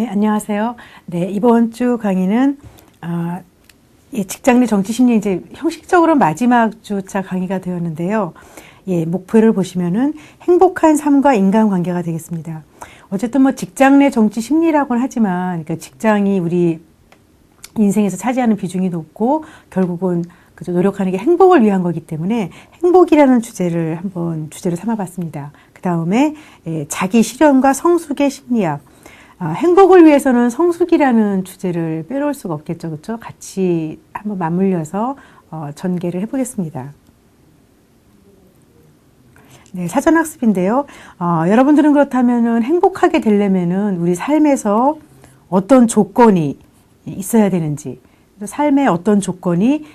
네, 안녕하세요. 네, 이번 주 강의는 직장 내 정치 심리 이제 형식적으로 마지막 주차 강의가 되었는데요. 목표를 보시면은 행복한 삶과 인간관계가 되겠습니다. 어쨌든 뭐 직장 내 정치 심리라고는 하지만, 그러니까 직장이 우리 인생에서 차지하는 비중이 높고 결국은 그저 노력하는 게 행복을 위한 거기 때문에 행복이라는 주제를 한번 주제로 삼아봤습니다. 그 다음에 자기 실현과 성숙의 심리학. 행복을 위해서는 성숙이라는 주제를 빼놓을 수가 없겠죠, 그렇죠? 같이 한번 맞물려서 전개를 해보겠습니다. 네, 사전학습인데요. 여러분들은 그렇다면은 행복하게 되려면은 우리 삶에서 어떤 조건이 있어야 되는지, 삶의 어떤 조건이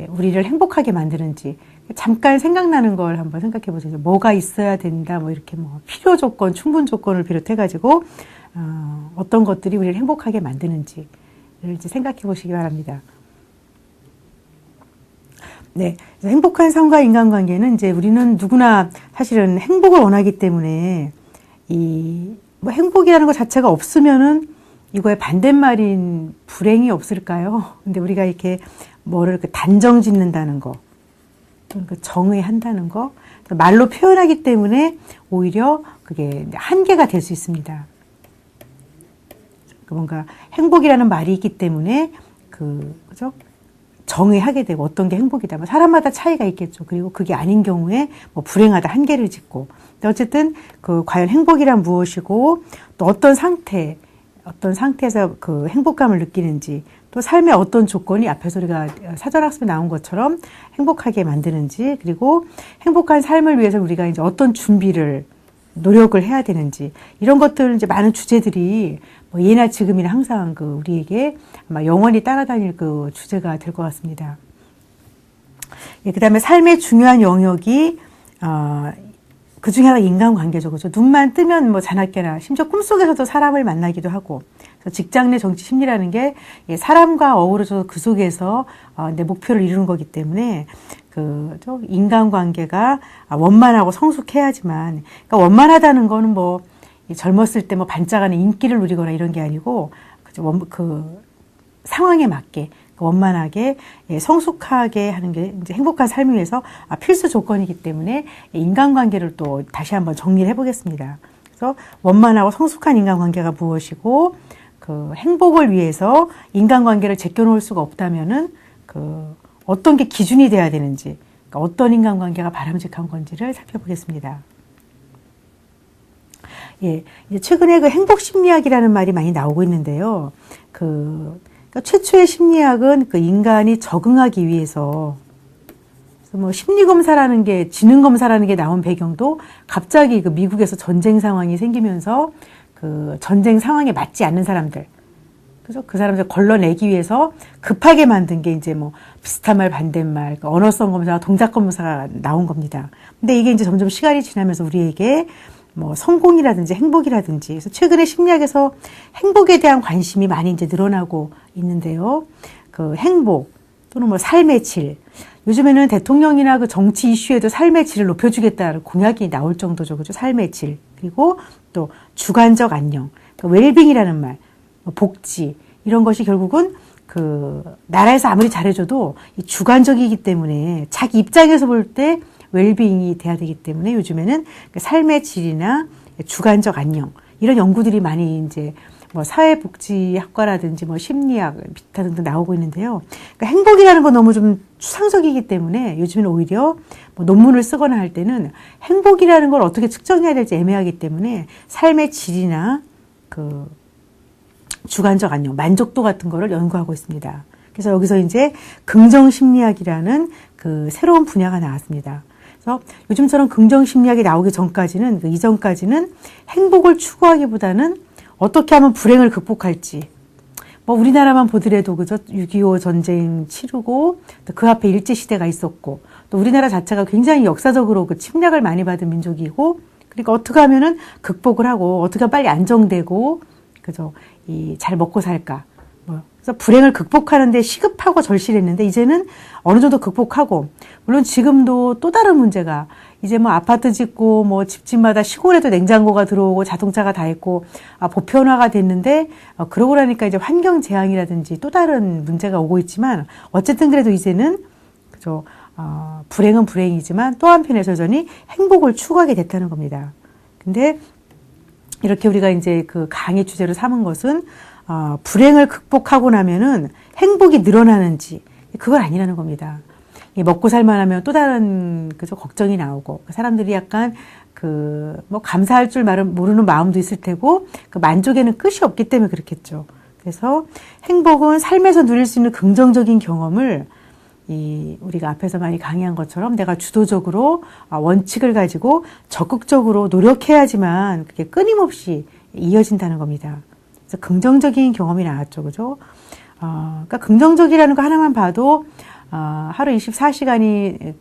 우리를 행복하게 만드는지 잠깐 생각나는 걸 한번 생각해 보세요. 뭐가 있어야 된다, 뭐 이렇게 뭐 필요 조건, 충분 조건을 비롯해 가지고 어떤 것들이 우리를 행복하게 만드는지를 이제 생각해 보시기 바랍니다. 네, 행복한 삶과 인간관계는 이제 우리는 누구나 사실은 행복을 원하기 때문에 뭐 행복이라는 것 자체가 없으면은 이거의 반대말인 불행이 없을까요? 근데 우리가 이렇게 뭐를 단정 짓는다는 거, 또는 정의한다는 거, 말로 표현하기 때문에 오히려 그게 한계가 될 수 있습니다. 뭔가 행복이라는 말이 있기 때문에 그죠? 정의하게 되고 어떤 게 행복이다. 사람마다 차이가 있겠죠. 그리고 그게 아닌 경우에 뭐 불행하다 한계를 짓고. 근데 어쨌든 과연 행복이란 무엇이고 또 어떤 상태에서 그 행복감을 느끼는지 또 삶의 어떤 조건이 앞에서 우리가 사전학습에 나온 것처럼 행복하게 만드는지 그리고 행복한 삶을 위해서 우리가 이제 어떤 노력을 해야 되는지 이런 것들 이제 많은 주제들이 뭐 예나 지금이나 항상 우리에게 아마 영원히 따라다닐 주제가 될 것 같습니다. 그 다음에 삶의 중요한 영역이 그 중에 하나가 인간관계죠. 그렇죠? 눈만 뜨면 뭐 자나깨나 심지어 꿈속에서도 사람을 만나기도 하고 그래서 직장 내 정치 심리라는 게 사람과 어우러져서 그 속에서 내 목표를 이루는 거기 때문에 인간관계가 원만하고 성숙해야지만 그러니까 원만하다는 거는 뭐 젊었을 때 뭐 반짝하는 인기를 누리거나 이런 게 아니고 상황에 맞게 원만하게 성숙하게 하는 게 이제 행복한 삶을 위해서 필수 조건이기 때문에 인간관계를 또 다시 한번 정리를 해보겠습니다. 그래서 원만하고 성숙한 인간관계가 무엇이고 행복을 위해서 인간관계를 제껴놓을 수가 없다면은 어떤 게 기준이 돼야 되는지 그러니까 어떤 인간관계가 바람직한 건지를 살펴보겠습니다. 이제 최근에 행복 심리학이라는 말이 많이 나오고 있는데요. 그러니까 최초의 심리학은 인간이 적응하기 위해서 뭐 심리검사라는 게 지능검사라는 게 나온 배경도 갑자기 미국에서 전쟁 상황이 생기면서 전쟁 상황에 맞지 않는 사람들 그래서 그 사람들 걸러내기 위해서 급하게 만든 게 이제 뭐 비슷한 말 반대말 언어성 검사와 동작 검사가 나온 겁니다. 근데 이게 이제 점점 시간이 지나면서 우리에게 뭐 성공이라든지 행복이라든지 그래서 최근에 심리학에서 행복에 대한 관심이 많이 이제 늘어나고 있는데요. 행복 또는 뭐 삶의 질 요즘에는 대통령이나 정치 이슈에도 삶의 질을 높여주겠다는 공약이 나올 정도죠. 그죠? 삶의 질 그리고 또 주관적 안녕 웰빙이라는 말 복지 이런 것이 결국은 나라에서 아무리 잘해줘도 주관적이기 때문에 자기 입장에서 볼 때 웰빙이 돼야 되기 때문에 요즘에는 삶의 질이나 주관적 안녕 이런 연구들이 많이 이제 뭐 사회복지학과라든지 뭐 심리학 기타 등등 나오고 있는데요. 그러니까 행복이라는 건 너무 좀 추상적이기 때문에 요즘에는 오히려 뭐 논문을 쓰거나 할 때는 행복이라는 걸 어떻게 측정해야 될지 애매하기 때문에 삶의 질이나 주관적 안녕, 만족도 같은 거를 연구하고 있습니다. 그래서 여기서 이제 긍정심리학이라는 새로운 분야가 나왔습니다. 그래서 요즘처럼 긍정심리학이 나오기 전까지는, 이전까지는 행복을 추구하기보다는 어떻게 하면 불행을 극복할지. 뭐 우리나라만 보더라도 그죠? 6.25 전쟁 치르고 또 그 앞에 일제시대가 있었고 또 우리나라 자체가 굉장히 역사적으로 침략을 많이 받은 민족이고 그러니까 어떻게 하면은 극복을 하고 어떻게 하면 빨리 안정되고 그죠? 잘 먹고 살까. 뭐 그래서 불행을 극복하는데 시급하고 절실했는데 이제는 어느 정도 극복하고, 물론 지금도 또 다른 문제가, 이제 뭐 아파트 짓고 뭐 집집마다 시골에도 냉장고가 들어오고 자동차가 다 있고 보편화가 됐는데, 그러고 나니까 이제 환경 재앙이라든지 또 다른 문제가 오고 있지만, 어쨌든 그래도 이제는 그죠, 불행은 불행이지만 또 한편에서 여전히 행복을 추구하게 됐다는 겁니다. 근데 이렇게 우리가 이제 그 강의 주제로 삼은 것은 불행을 극복하고 나면은 행복이 늘어나는지, 그건 아니라는 겁니다. 먹고 살만하면 또 다른 그죠, 걱정이 나오고, 사람들이 약간 그 뭐 감사할 줄 모르는 마음도 있을 테고, 그 만족에는 끝이 없기 때문에 그렇겠죠. 그래서 행복은 삶에서 누릴 수 있는 긍정적인 경험을, 우리가 앞에서 많이 강의한 것처럼 내가 주도적으로 원칙을 가지고 적극적으로 노력해야지만 그게 끊임없이 이어진다는 겁니다. 그래서 긍정적인 경험이 나왔죠, 그죠? 그러니까 긍정적이라는 거 하나만 봐도 하루 24시간이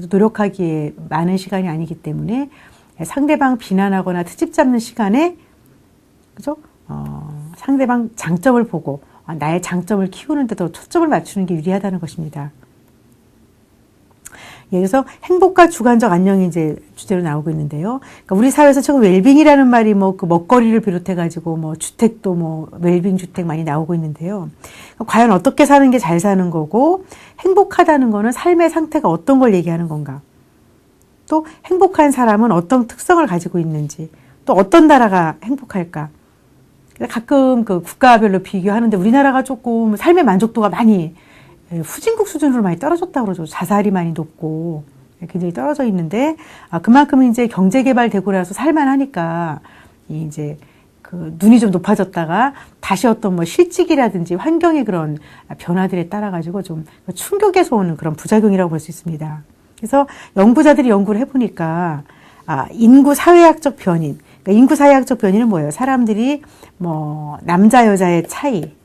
노력하기에 많은 시간이 아니기 때문에 상대방 비난하거나 트집 잡는 시간에, 그죠? 상대방 장점을 보고 나의 장점을 키우는 데 더 초점을 맞추는 게 유리하다는 것입니다. 그래서 행복과 주관적 안녕이 이제 주제로 나오고 있는데요. 그러니까 우리 사회에서 지금 웰빙이라는 말이 뭐 그 먹거리를 비롯해가지고 뭐 주택도 뭐 웰빙 주택 많이 나오고 있는데요. 그러니까 과연 어떻게 사는 게 잘 사는 거고, 행복하다는 거는 삶의 상태가 어떤 걸 얘기하는 건가? 또 행복한 사람은 어떤 특성을 가지고 있는지, 또 어떤 나라가 행복할까? 가끔 그 국가별로 비교하는데 우리나라가 조금 삶의 만족도가 많이 후진국 수준으로 많이 떨어졌다고 그러죠. 자살이 많이 높고 굉장히 떨어져 있는데, 그만큼 이제 경제개발되고 나서 살만하니까 이제 그 눈이 좀 높아졌다가 다시 어떤 뭐 실직이라든지 환경의 그런 변화들에 따라 가지고 좀 충격에서 오는 그런 부작용이라고 볼 수 있습니다. 그래서 연구자들이 연구를 해보니까 인구 사회학적 변인, 그러니까 인구 사회학적 변인은 뭐예요? 사람들이 뭐 남자 여자의 차이,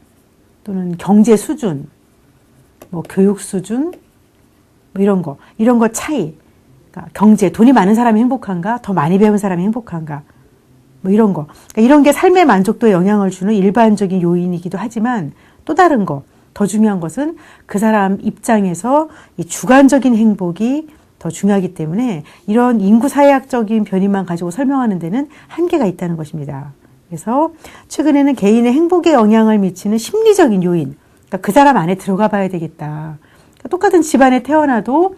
또는 경제 수준, 뭐 교육 수준, 뭐 이런 거 차이, 그러니까 경제, 돈이 많은 사람이 행복한가, 더 많이 배운 사람이 행복한가, 뭐 이런 거. 그러니까 이런 게 삶의 만족도에 영향을 주는 일반적인 요인이기도 하지만, 또 다른 거, 더 중요한 것은 그 사람 입장에서 이 주관적인 행복이 더 중요하기 때문에 이런 인구 사회학적인 변이만 가지고 설명하는 데는 한계가 있다는 것입니다. 그래서 최근에는 개인의 행복에 영향을 미치는 심리적인 요인, 그러니까 그 사람 안에 들어가 봐야 되겠다. 그러니까 똑같은 집안에 태어나도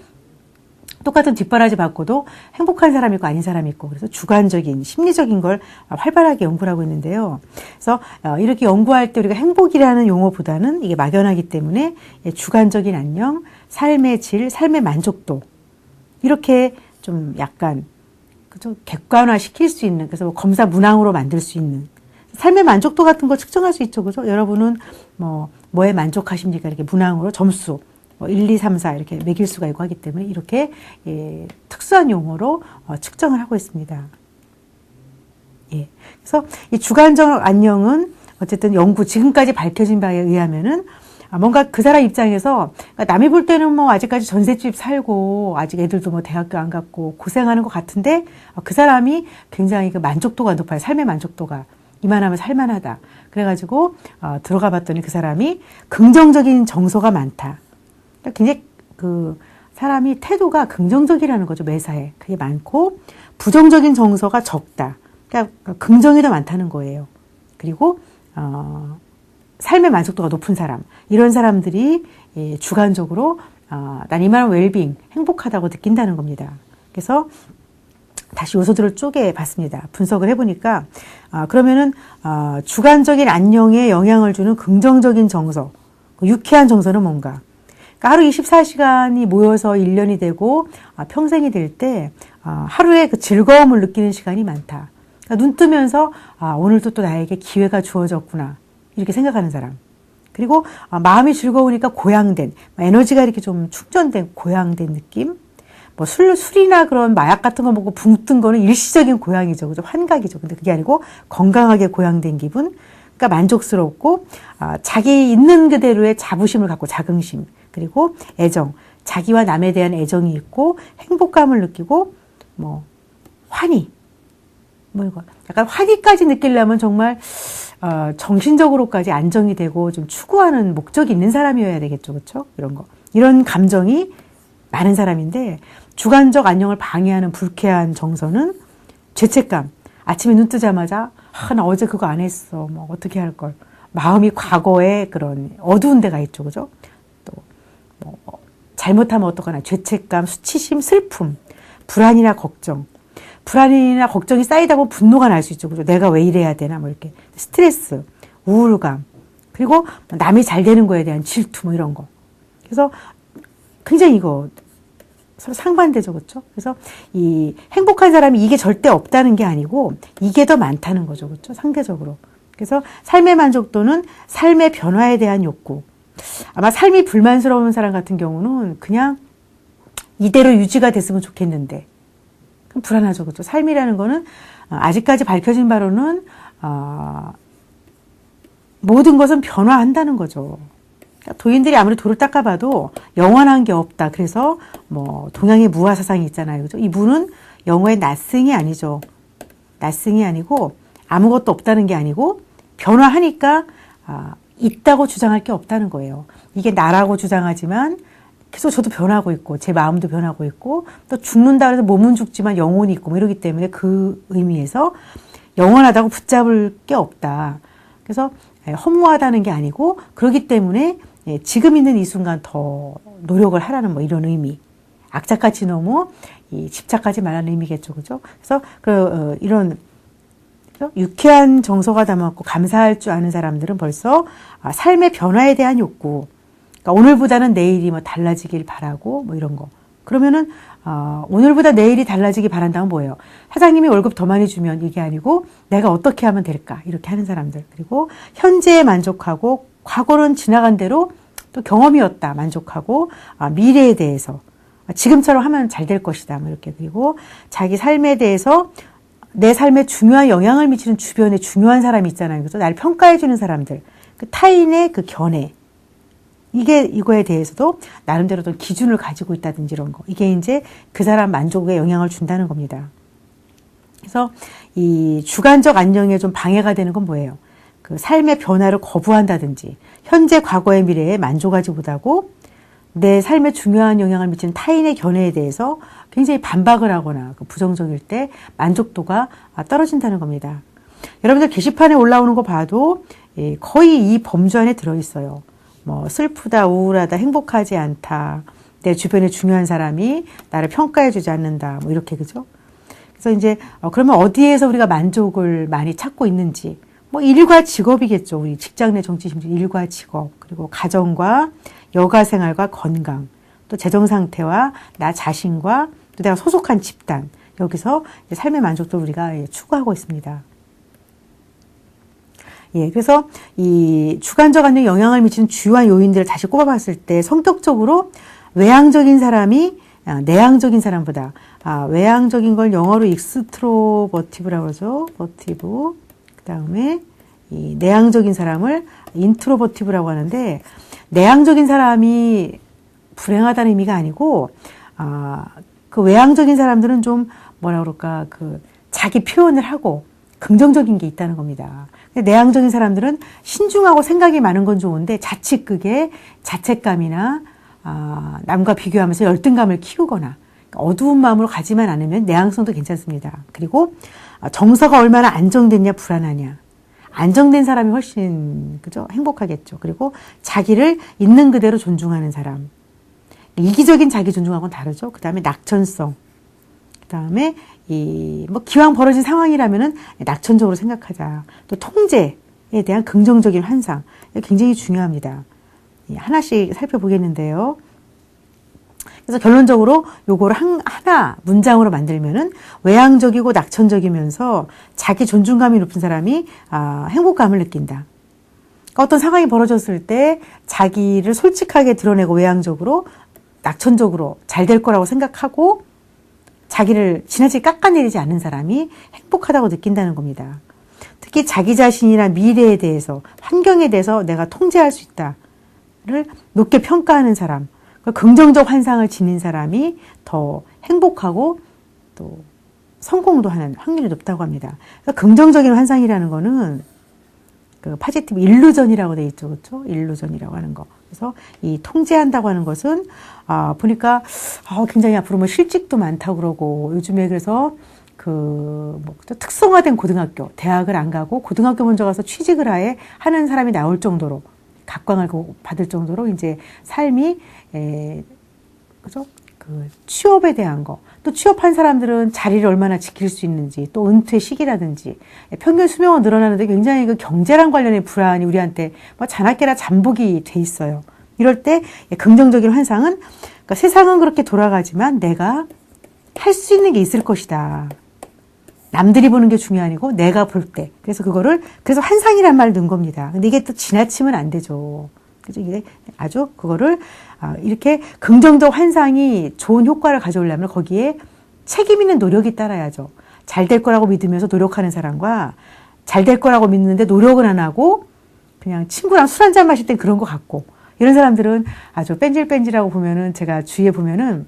똑같은 뒷바라지 받고도 행복한 사람이 있고 아닌 사람이 있고, 그래서 주관적인 심리적인 걸 활발하게 연구를 하고 있는데요. 그래서 이렇게 연구할 때 우리가 행복이라는 용어보다는 이게 막연하기 때문에 주관적인 안녕, 삶의 질, 삶의 만족도, 이렇게 좀 약간 그죠, 객관화 시킬 수 있는, 그래서 검사 문항으로 만들 수 있는 삶의 만족도 같은 거 측정할 수 있죠, 그죠? 여러분은 뭐에 만족하십니까? 이렇게 문항으로 점수 1, 2, 3, 4 이렇게 매길 수가 있고 하기 때문에 이렇게 특수한 용어로 측정을 하고 있습니다. 예. 그래서 이 주관적 안녕은 어쨌든 지금까지 밝혀진 바에 의하면은 뭔가 그 사람 입장에서, 남이 볼 때는 뭐 아직까지 전셋집 살고 아직 애들도 뭐 대학교 안 갔고 고생하는 것 같은데, 그 사람이 굉장히 그 만족도가 높아요. 삶의 만족도가 이만하면 살만하다. 그래가지고 들어가 봤더니 그 사람이 긍정적인 정서가 많다. 굉장히 그 사람이 태도가 긍정적이라는 거죠. 매사에 그게 많고, 부정적인 정서가 적다. 그러니까 긍정이 더 많다는 거예요. 그리고 삶의 만족도가 높은 사람, 이런 사람들이 주관적으로 난 이만한 웰빙, 행복하다고 느낀다는 겁니다. 그래서 다시 요소들을 쪼개 봤습니다. 분석을 해보니까 그러면은 주관적인 안녕에 영향을 주는 긍정적인 정서, 유쾌한 정서는 뭔가? 그러니까 하루 24시간이 모여서 1년이 되고 평생이 될 때 하루에 그 즐거움을 느끼는 시간이 많다. 그러니까 눈 뜨면서 오늘도 또 나에게 기회가 주어졌구나, 이렇게 생각하는 사람. 그리고 마음이 즐거우니까 고양된, 에너지가 이렇게 좀 충전된, 고양된 느낌. 뭐 술이나 그런 마약 같은 거 먹고 붕 뜬 거는 일시적인 고양이죠, 그죠? 환각이죠. 근데 그게 아니고 건강하게 고양된 기분. 그러니까 만족스럽고, 자기 있는 그대로의 자부심을 갖고, 자긍심, 그리고 애정, 자기와 남에 대한 애정이 있고 행복감을 느끼고, 뭐 환희, 뭐 이거 약간 환희까지 느끼려면 정말 정신적으로까지 안정이 되고 좀 추구하는 목적이 있는 사람이어야 되겠죠, 그렇죠? 이런 거, 이런 감정이 많은 사람인데 주관적 안녕을 방해하는 불쾌한 정서는 죄책감. 아침에 눈 뜨자마자 나 어제 그거 안 했어, 뭐 어떻게 할 걸. 마음이 과거에 그런 어두운 데가 있죠, 그죠? 또 뭐 잘못하면 어떡하나 죄책감, 수치심, 슬픔, 불안이나 걱정. 불안이나 걱정이 쌓이다 보면 분노가 날 수 있죠. 그죠? 내가 왜 이래야 되나, 뭐 이렇게. 스트레스, 우울감, 그리고 남이 잘 되는 거에 대한 질투, 뭐 이런 거. 그래서 굉장히 이거 서로 상반되죠. 그렇죠? 그래서 이 행복한 사람이 이게 절대 없다는 게 아니고 이게 더 많다는 거죠. 그렇죠? 상대적으로. 그래서 삶의 만족도는 삶의 변화에 대한 욕구. 아마 삶이 불만스러운 사람 같은 경우는 그냥 이대로 유지가 됐으면 좋겠는데 불안하죠. 그렇죠? 삶이라는 거는 아직까지 밝혀진 바로는 모든 것은 변화한다는 거죠. 그러니까 도인들이 아무리 돌을 닦아봐도 영원한 게 없다. 그래서 뭐 동양의 무아 사상이 있잖아요. 그죠? 이 무는 영어의 nothing이 아니죠. nothing이 아니고 아무것도 없다는 게 아니고 변화하니까 있다고 주장할 게 없다는 거예요. 이게 나라고 주장하지만 계속 저도 변하고 있고 제 마음도 변하고 있고 또 죽는다 그래서 몸은 죽지만 영혼이 있고 뭐 이러기 때문에 그 의미에서 영원하다고 붙잡을 게 없다. 그래서 허무하다는 게 아니고 그렇기 때문에 지금 있는 이 순간 더 노력을 하라는 뭐 이런 의미. 악착같이 너무 집착하지 말라는 의미겠죠. 그죠? 그래서 이런 유쾌한 정서가 담았고 감사할 줄 아는 사람들은 벌써 삶의 변화에 대한 욕구. 그러니까 오늘보다는 내일이 뭐 달라지길 바라고 뭐 이런 거. 그러면은 오늘보다 내일이 달라지길 바란다면 뭐예요? 사장님이 월급 더 많이 주면 이게 아니고 내가 어떻게 하면 될까? 이렇게 하는 사람들. 그리고 현재에 만족하고 과거는 지나간 대로 또 경험이었다 만족하고 미래에 대해서 지금처럼 하면 잘 될 것이다. 뭐 이렇게. 그리고 자기 삶에 대해서 내 삶에 중요한 영향을 미치는 주변에 중요한 사람이 있잖아요. 그래서 나를 평가해 주는 사람들. 그 타인의 그 견해. 이거에 대해서도 나름대로 어떤 기준을 가지고 있다든지 이런 거. 이게 이제 그 사람 만족에 영향을 준다는 겁니다. 그래서 이 주관적 안녕에 좀 방해가 되는 건 뭐예요? 그 삶의 변화를 거부한다든지 현재 과거의 미래에 만족하지 못하고 내 삶에 중요한 영향을 미치는 타인의 견해에 대해서 굉장히 반박을 하거나 부정적일 때 만족도가 떨어진다는 겁니다. 여러분들 게시판에 올라오는 거 봐도 거의 이 범주 안에 들어있어요. 뭐 슬프다, 우울하다, 행복하지 않다, 내 주변에 중요한 사람이 나를 평가해주지 않는다, 뭐 이렇게 그죠? 그래서 이제 그러면 어디에서 우리가 만족을 많이 찾고 있는지, 뭐 일과 직업이겠죠. 우리 직장 내 정치 심리 일과 직업, 그리고 가정과 여가 생활과 건강, 또 재정 상태와 나 자신과 또 내가 소속한 집단, 여기서 삶의 만족도를 우리가 추구하고 있습니다. 그래서 이 주관적 안녕에 영향을 미치는 주요한 요인들을 다시 꼽아봤을 때 성격적으로 외향적인 사람이 내향적인 사람보다 외향적인 걸 영어로 익스트로버티브라고 그러죠. 버티브. 그다음에 이 내향적인 사람을 인트로버티브라고 하는데 내향적인 사람이 불행하다는 의미가 아니고 그 외향적인 사람들은 좀 뭐라 그럴까 그 자기 표현을 하고 긍정적인 게 있다는 겁니다. 내향적인 사람들은 신중하고 생각이 많은 건 좋은데 자칫 그게 자책감이나 남과 비교하면서 열등감을 키우거나 어두운 마음으로 가지만 않으면 내향성도 괜찮습니다. 그리고 정서가 얼마나 안정됐냐 불안하냐. 안정된 사람이 훨씬 그죠? 행복하겠죠. 그리고 자기를 있는 그대로 존중하는 사람. 이기적인 자기 존중하고는 다르죠. 그 다음에 낙천성. 그 다음에 뭐 기왕 벌어진 상황이라면은 낙천적으로 생각하자. 또 통제에 대한 긍정적인 환상. 굉장히 중요합니다. 하나씩 살펴보겠는데요. 그래서 결론적으로 요거를 하나 문장으로 만들면은 외향적이고 낙천적이면서 자기 존중감이 높은 사람이 행복감을 느낀다. 그러니까 어떤 상황이 벌어졌을 때 자기를 솔직하게 드러내고 외향적으로 낙천적으로 잘 될 거라고 생각하고 자기를 지나치게 깎아내리지 않는 사람이 행복하다고 느낀다는 겁니다. 특히 자기 자신이나 미래에 대해서 환경에 대해서 내가 통제할 수 있다를 높게 평가하는 사람, 긍정적 환상을 지닌 사람이 더 행복하고 또 성공도 하는 확률이 높다고 합니다. 그래서 긍정적인 환상이라는 거는 그 파지티브 일루전이라고 돼 있죠. 그렇죠? 일루전이라고 하는 거. 그래서 이 통제한다고 하는 것은 보니까 굉장히 앞으로 뭐 실직도 많다고 그러고 요즘에 그래서 뭐 특성화된 고등학교, 대학을 안 가고 고등학교 먼저 가서 취직을 아예 하는 사람이 나올 정도로 각광을 받을 정도로 이제 삶이 그죠? 그 취업에 대한 거, 또 취업한 사람들은 자리를 얼마나 지킬 수 있는지, 또 은퇴 시기라든지 평균 수명은 늘어나는데 굉장히 그 경제랑 관련된 불안이 우리한테 뭐 자나깨나 잠복이 돼 있어요. 이럴 때 긍정적인 환상은 그러니까 세상은 그렇게 돌아가지만 내가 할 수 있는 게 있을 것이다. 남들이 보는 게 중요한 아니고 내가 볼 때. 그래서 그래서 환상이란 말을 넣은 겁니다. 근데 이게 또 지나치면 안 되죠. 그죠? 이게 아주 그거를 이렇게 긍정적 환상이 좋은 효과를 가져오려면 거기에 책임 있는 노력이 따라야죠. 잘 될 거라고 믿으면서 노력하는 사람과 잘 될 거라고 믿는데 노력은 안 하고 그냥 친구랑 술 한잔 마실 땐 그런 거 같고 이런 사람들은 아주 뺀질뺀질하고 보면은 제가 주위에 보면은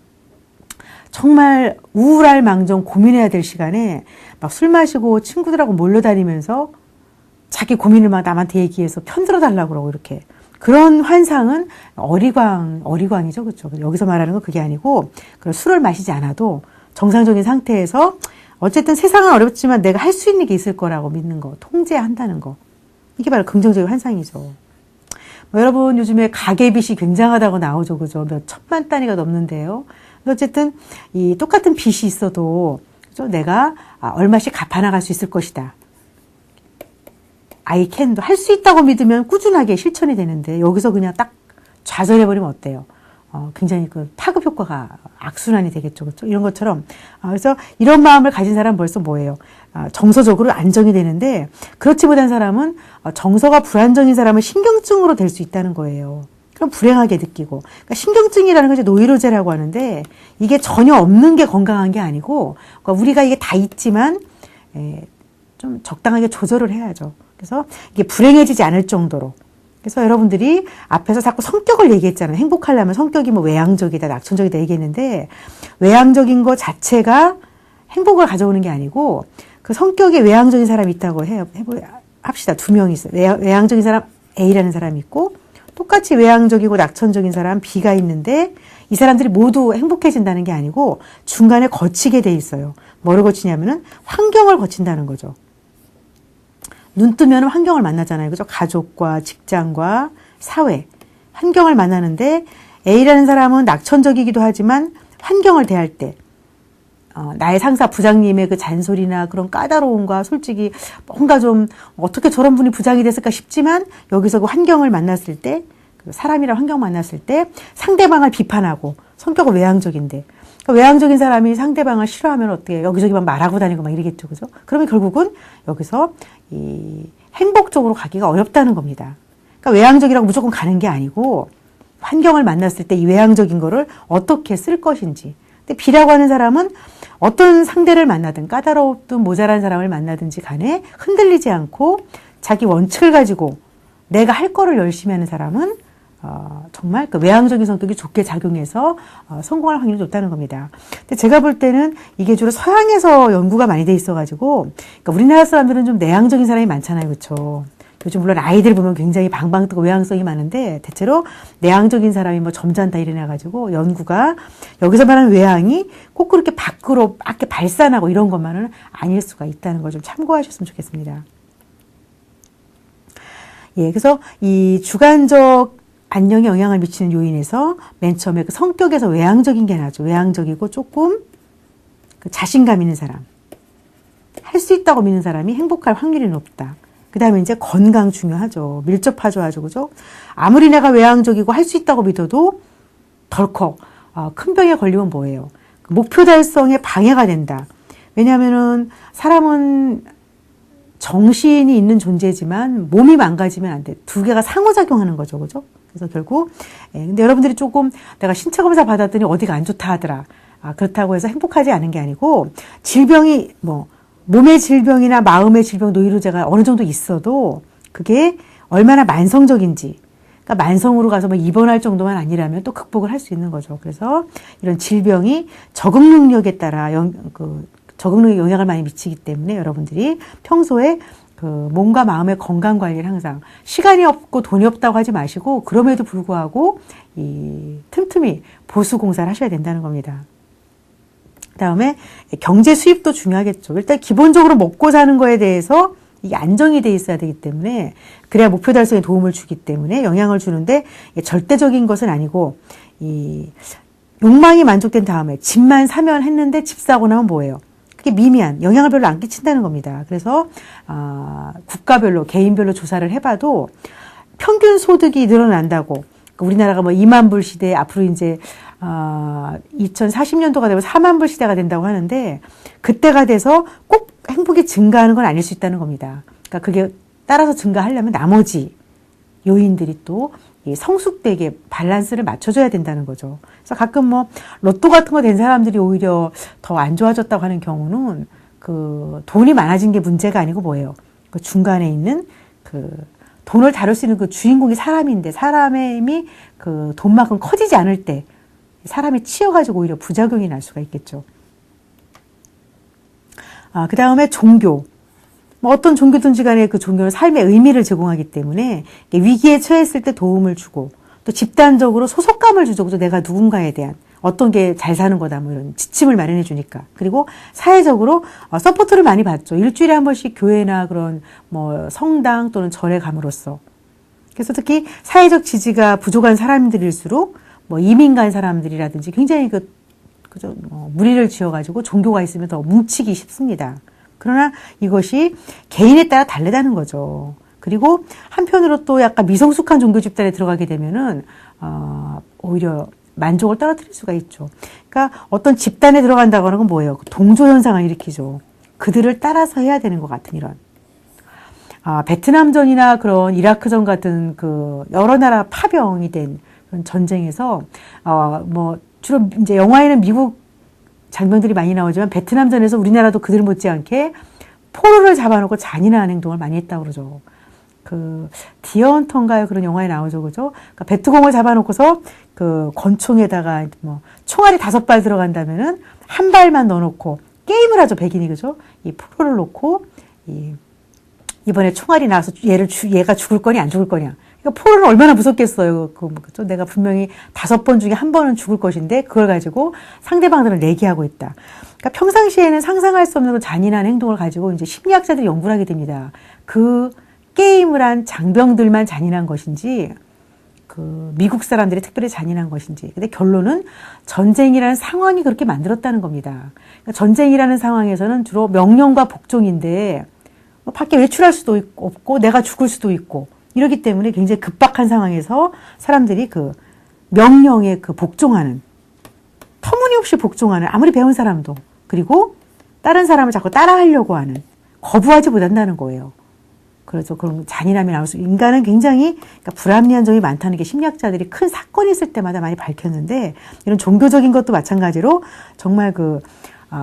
정말 우울할 망정 고민해야 될 시간에 막 술 마시고 친구들하고 몰려다니면서 자기 고민을 막 남한테 얘기해서 편들어 달라고 그러고 이렇게. 그런 환상은 어리광이죠. 그렇죠? 여기서 말하는 건 그게 아니고 술을 마시지 않아도 정상적인 상태에서 어쨌든 세상은 어렵지만 내가 할 수 있는 게 있을 거라고 믿는 거, 통제한다는 거. 이게 바로 긍정적인 환상이죠. 뭐 여러분 요즘에 가계빚이 굉장하다고 나오죠. 그죠? 몇 천만 단위가 넘는데요. 어쨌든 이 똑같은 빚이 있어도 그죠? 내가 얼마씩 갚아나갈 수 있을 것이다. I can도 할 수 있다고 믿으면 꾸준하게 실천이 되는데 여기서 그냥 딱 좌절해버리면 어때요? 굉장히 그 파급 효과가 악순환이 되겠죠. 그렇죠? 이런 것처럼. 그래서 이런 마음을 가진 사람은 벌써 뭐예요? 정서적으로 안정이 되는데 그렇지 못한 사람은 정서가 불안정인 사람은 신경증으로 될 수 있다는 거예요. 그럼 불행하게 느끼고. 그러니까 신경증이라는 건 이제 노이로제라고 하는데 이게 전혀 없는 게 건강한 게 아니고 그러니까 우리가 이게 다 있지만 좀 적당하게 조절을 해야죠. 그래서 이게 불행해지지 않을 정도로. 그래서 여러분들이 앞에서 자꾸 성격을 얘기했잖아요. 행복하려면 성격이 뭐 외향적이다, 낙천적이다 얘기했는데 외향적인 거 자체가 행복을 가져오는 게 아니고 그 성격에 외향적인 사람이 있다고 합시다. 두 명이 있어요. 외향적인 사람 A라는 사람이 있고 똑같이 외향적이고 낙천적인 사람 B가 있는데 이 사람들이 모두 행복해진다는 게 아니고 중간에 거치게 돼 있어요. 뭐를 거치냐면은 환경을 거친다는 거죠. 눈 뜨면 환경을 만나잖아요. 그죠? 가족과 직장과 사회. 환경을 만나는데 A라는 사람은 낙천적이기도 하지만 환경을 대할 때 나의 상사 부장님의 그 잔소리나 그런 까다로움과 솔직히 뭔가 좀 어떻게 저런 분이 부장이 됐을까 싶지만 여기서 그 환경을 만났을 때 그 사람이랑 환경 만났을 때 상대방을 비판하고 성격은 외향적인데 그러니까 외향적인 사람이 상대방을 싫어하면 어떻게 해요? 여기저기 말하고 다니고 막 이러겠죠. 그죠? 그러면 결국은 여기서 이 행복적으로 가기가 어렵다는 겁니다. 그러니까 외향적이라고 무조건 가는 게 아니고 환경을 만났을 때 이 외향적인 거를 어떻게 쓸 것인지. 근데 B라고 하는 사람은 어떤 상대를 만나든 까다롭든 모자란 사람을 만나든지 간에 흔들리지 않고 자기 원칙을 가지고 내가 할 거를 열심히 하는 사람은 정말 그 외향적인 성격이 좋게 작용해서 성공할 확률이 높다는 겁니다. 근데 제가 볼 때는 이게 주로 서양에서 연구가 많이 돼 있어가지고 그러니까 우리나라 사람들은 좀 내향적인 사람이 많잖아요. 그렇죠? 요즘 물론 아이들 보면 굉장히 방방 뜨고 외향성이 많은데 대체로 내향적인 사람이 뭐 점잖다 이래놔가지고 연구가 여기서 말하는 외향이 꼭 그렇게 밖으로 밖에 발산하고 이런 것만은 아닐 수가 있다는 걸 좀 참고하셨으면 좋겠습니다. 예, 그래서 이 주관적 안녕에 영향을 미치는 요인에서 맨 처음에 그 성격에서 외향적인 게 나죠. 외향적이고 조금 그 자신감 있는 사람. 할 수 있다고 믿는 사람이 행복할 확률이 높다. 그 다음에 이제 건강 중요하죠. 밀접하죠. 아주 그죠? 아무리 내가 외향적이고 할 수 있다고 믿어도 덜컥 큰 병에 걸리면 뭐예요? 목표 달성에 방해가 된다. 왜냐하면은 사람은 정신이 있는 존재지만 몸이 망가지면 안 돼. 두 개가 상호작용하는 거죠. 그죠? 그래서 결국, 근데 여러분들이 조금 내가 신체검사 받았더니 어디가 안 좋다 하더라. 그렇다고 해서 행복하지 않은 게 아니고, 질병이, 몸의 질병이나 마음의 질병, 노이로제가 어느 정도 있어도 그게 얼마나 만성적인지, 그러니까 만성으로 가서 뭐 입원할 정도만 아니라면 또 극복을 할 수 있는 거죠. 그래서 이런 질병이 적응 능력에 따라 적응력에 영향을 많이 미치기 때문에 여러분들이 평소에 그 몸과 마음의 건강 관리를 항상 시간이 없고 돈이 없다고 하지 마시고 그럼에도 불구하고 이 틈틈이 보수 공사를 하셔야 된다는 겁니다. 그다음에 경제 수입도 중요하겠죠. 일단 기본적으로 먹고 사는 거에 대해서 이게 안정이 돼 있어야 되기 때문에 그래야 목표 달성에 도움을 주기 때문에 영향을 주는데 절대적인 것은 아니고 이 욕망이 만족된 다음에 집만 사면 했는데 집 사고 나면 뭐예요? 그게 미미한 영향을 별로 안 끼친다는 겁니다. 그래서 국가별로 개인별로 조사를 해봐도 평균 소득이 늘어난다고 우리나라가 뭐 2만 불 시대 앞으로 이제 2040년도가 되면 4만 불 시대가 된다고 하는데 그때가 돼서 꼭 행복이 증가하는 건 아닐 수 있다는 겁니다. 그러니까 그게 따라서 증가하려면 나머지 요인들이 또 성숙되게 밸런스를 맞춰줘야 된다는 거죠. 그래서 가끔 뭐 로또 같은 거 된 사람들이 오히려 더 안 좋아졌다고 하는 경우는 그 돈이 많아진 게 문제가 아니고 뭐예요? 그 중간에 있는 그 돈을 다룰 수 있는 그 주인공이 사람인데 사람이 그 돈만큼 커지지 않을 때 사람이 치여가지고 오히려 부작용이 날 수가 있겠죠. 그 다음에 종교. 뭐 어떤 종교든지 간에 그 종교는 삶의 의미를 제공하기 때문에 위기에 처했을 때 도움을 주고 또 집단적으로 소속감을 주죠. 그죠? 내가 누군가에 대한 어떤 게 잘 사는 거다 뭐 이런 지침을 마련해 주니까. 그리고 사회적으로 서포트를 많이 받죠. 일주일에 한 번씩 교회나 그런 뭐 성당 또는 절에 감으로써. 그래서 특히 사회적 지지가 부족한 사람들일수록 뭐 이민 간 사람들이라든지 굉장히 그죠? 무리를 지어가지고 종교가 있으면 더 뭉치기 쉽습니다. 그러나 이것이 개인에 따라 다르다는 거죠. 그리고 한편으로 또 약간 미성숙한 종교 집단에 들어가게 되면은 오히려 만족을 떨어뜨릴 수가 있죠. 그러니까 어떤 집단에 들어간다고 하는 건 뭐예요? 동조 현상을 일으키죠. 그들을 따라서 해야 되는 것 같은 이런. 베트남전이나 그런 이라크전 같은 그 여러 나라 파병이 된 그런 전쟁에서 뭐 주로 이제 영화에는 미국 장면들이 많이 나오지만 베트남전에서 우리나라도 그들 못지않게 포로를 잡아놓고 잔인한 행동을 많이 했다고 그러죠. 그 디어헌터인가요? 그런 영화에 나오죠, 그죠? 그러니까 베트공을 잡아놓고서 그 권총에다가 뭐 총알이 5발 들어간다면은 한 발만 넣어놓고 게임을 하죠, 백인이, 그죠? 이 포로를 놓고 이번에 총알이 나와서 얘가 죽을 거냐 안 죽을 거냐. 그러니까 포로는 얼마나 무섭겠어요. 그죠? 내가 분명히 5번 중에 1번은 죽을 것인데 그걸 가지고 상대방들을 내기하고 있다. 그러니까 평상시에는 상상할 수 없는 잔인한 행동을 가지고 이제 심리학자들이 연구를 하게 됩니다. 그 게임을 한 장병들만 잔인한 것인지, 그 미국 사람들이 특별히 잔인한 것인지. 근데 결론은 전쟁이라는 상황이 그렇게 만들었다는 겁니다. 그러니까 전쟁이라는 상황에서는 주로 명령과 복종인데 뭐 밖에 외출할 수도 없고 내가 죽을 수도 있고. 이러기 때문에 굉장히 급박한 상황에서 사람들이 그 명령에 그 복종하는, 터무니없이 복종하는, 아무리 배운 사람도, 그리고 다른 사람을 자꾸 따라하려고 하는, 거부하지 못한다는 거예요. 그래서 그런 잔인함이 나올 수, 인간은 굉장히 그러니까 불합리한 점이 많다는 게 심리학자들이 큰 사건이 있을 때마다 많이 밝혔는데, 이런 종교적인 것도 마찬가지로 정말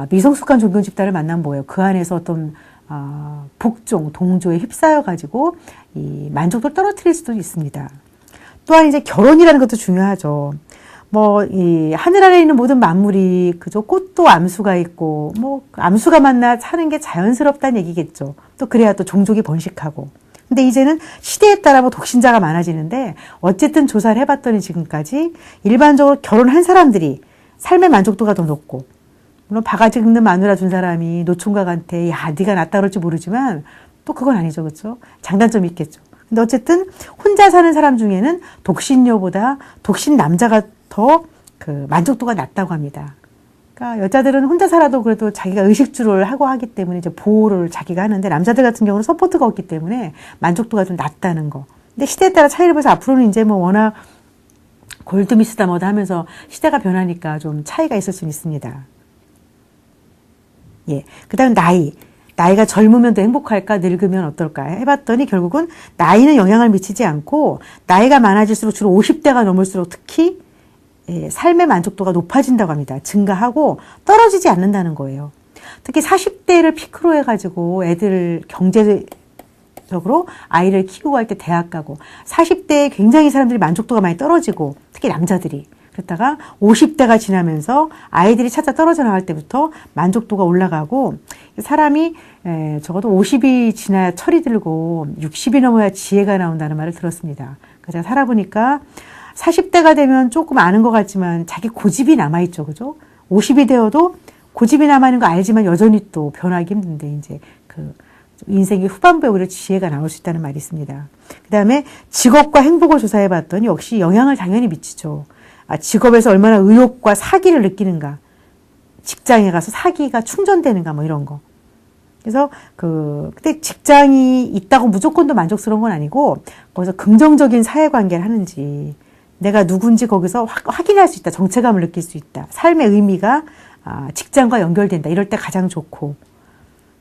미성숙한 종교 집단을 만나면 뭐예요? 그 안에서 어떤 복종, 동조에 휩싸여가지고 이 만족도를 떨어뜨릴 수도 있습니다. 또한 이제 결혼이라는 것도 중요하죠. 뭐, 이 하늘 아래 있는 모든 만물이 그저 꽃도 암수가 있고, 뭐, 암수가 만나 사는 게 자연스럽다는 얘기겠죠. 또 그래야 또 종족이 번식하고. 근데 이제는 시대에 따라 뭐 독신자가 많아지는데, 어쨌든 조사를 해봤더니 지금까지 일반적으로 결혼한 사람들이 삶의 만족도가 더 높고, 물론 바가지 긁는 마누라 준 사람이 노총각한테 야 네가 낫다 그럴지 모르지만 또 그건 아니죠, 그렇죠? 장단점이 있겠죠. 근데 어쨌든 혼자 사는 사람 중에는 독신녀보다 독신 남자가 더 그 만족도가 낮다고 합니다. 그러니까 여자들은 혼자 살아도 그래도 자기가 의식주를 하고 하기 때문에 이제 보호를 자기가 하는데, 남자들 같은 경우는 서포트가 없기 때문에 만족도가 좀 낮다는 거. 근데 시대에 따라 차이를 봐서 앞으로는 이제 뭐 워낙 골드미스다 뭐다 하면서 시대가 변하니까 좀 차이가 있을 수는 있습니다. 예. 그 다음 나이가 젊으면 더 행복할까, 늙으면 어떨까 해봤더니 결국은 나이는 영향을 미치지 않고, 나이가 많아질수록 주로 50대가 넘을수록 특히 삶의 만족도가 높아진다고 합니다. 증가하고 떨어지지 않는다는 거예요. 특히 40대를 피크로 해가지고 애들 경제적으로 아이를 키우고 할 때 대학 가고, 40대에 굉장히 사람들이 만족도가 많이 떨어지고, 특히 남자들이. 그렇다가 50대가 지나면서 아이들이 차차 떨어져 나갈 때부터 만족도가 올라가고 사람이 적어도 50이 지나야 철이 들고 60이 넘어야 지혜가 나온다는 말을 들었습니다. 그래서 제가 살아보니까 40대가 되면 조금 아는 것 같지만 자기 고집이 남아있죠. 그죠? 50이 되어도 고집이 남아있는 거 알지만 여전히 또 변하기 힘든데 이제 그 인생의 후반부에 오히려 지혜가 나올 수 있다는 말이 있습니다. 그 다음에 직업과 행복을 조사해 봤더니 역시 영향을 당연히 미치죠. 직업에서 얼마나 의욕과 사기를 느끼는가, 직장에 가서 사기가 충전되는가 뭐 이런 거. 그래서 근데 직장이 있다고 무조건 더 만족스러운 건 아니고 거기서 긍정적인 사회관계를 하는지, 내가 누군지 거기서 확인할 수 있다, 정체감을 느낄 수 있다, 삶의 의미가 직장과 연결된다, 이럴 때 가장 좋고,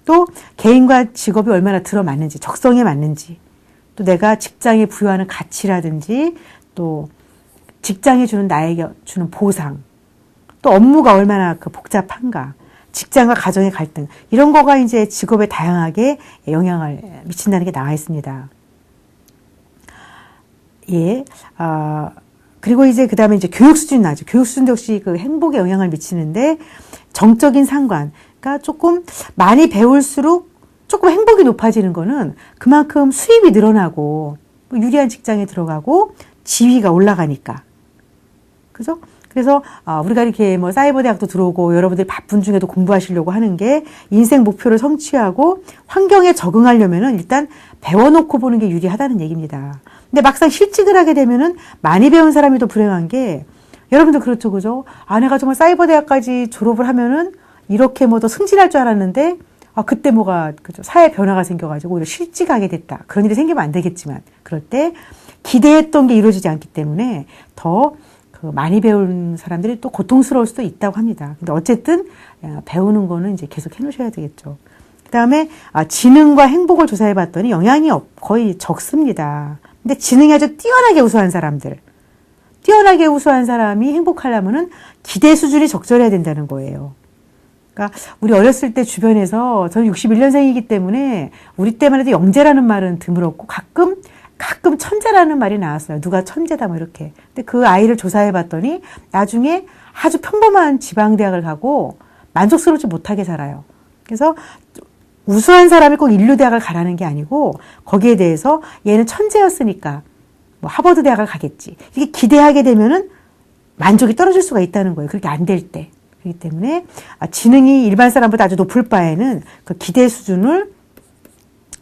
또 개인과 직업이 얼마나 들어맞는지, 적성에 맞는지, 또 내가 직장에 부여하는 가치라든지, 또 직장이 주는 나에게 주는 보상, 또 업무가 얼마나 복잡한가, 직장과 가정의 갈등, 이런 거가 이제 직업에 다양하게 영향을 미친다는 게 나와 있습니다. 예, 그리고 이제 그 다음에 이제 교육 수준이 나죠. 교육 수준도 역시 그 행복에 영향을 미치는데, 정적인 상관, 그러니까 조금 많이 배울수록 조금 행복이 높아지는 거는 그만큼 수입이 늘어나고 유리한 직장에 들어가고 지위가 올라가니까. 그죠? 그래서 우리가 이렇게 뭐 사이버 대학도 들어오고 여러분들이 바쁜 중에도 공부하시려고 하는 게 인생 목표를 성취하고 환경에 적응하려면은 일단 배워놓고 보는 게 유리하다는 얘기입니다. 근데 막상 실직을 하게 되면은 많이 배운 사람이 더 불행한 게, 여러분들 그렇죠, 그죠? 내가 정말 사이버 대학까지 졸업을 하면은 이렇게 뭐 더 승진할 줄 알았는데, 그때 뭐가, 그죠? 사회 변화가 생겨가지고 오히려 실직하게 됐다. 그런 일이 생기면 안 되겠지만, 그럴 때 기대했던 게 이루어지지 않기 때문에 더 많이 배운 사람들이 또 고통스러울 수도 있다고 합니다. 근데 어쨌든 배우는 거는 이제 계속 해놓으셔야 되겠죠. 그 다음에 지능과 행복을 조사해 봤더니 영향이 거의 적습니다. 근데 지능이 아주 뛰어나게 우수한 사람들, 뛰어나게 우수한 사람이 행복하려면은 기대 수준이 적절해야 된다는 거예요. 그러니까 우리 어렸을 때 주변에서, 저는 61년생이기 때문에 우리 때만 해도 영재라는 말은 드물었고 가끔 천재라는 말이 나왔어요. 누가 천재다 뭐 이렇게. 근데 그 아이를 조사해 봤더니 나중에 아주 평범한 지방대학을 가고 만족스럽지 못하게 살아요. 그래서 우수한 사람이 꼭 인류대학을 가라는 게 아니고, 거기에 대해서 얘는 천재였으니까 뭐 하버드 대학을 가겠지, 이게 기대하게 되면은 만족이 떨어질 수가 있다는 거예요. 그렇게 안 될 때. 그렇기 때문에 지능이 일반 사람보다 아주 높을 바에는 그 기대 수준을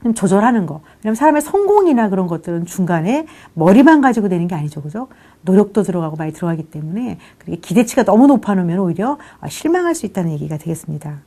좀 조절하는 거. 왜냐면 사람의 성공이나 그런 것들은 중간에 머리만 가지고 되는 게 아니죠. 그죠? 노력도 들어가고 많이 들어가기 때문에 그게 기대치가 너무 높아 놓으면 오히려 실망할 수 있다는 얘기가 되겠습니다.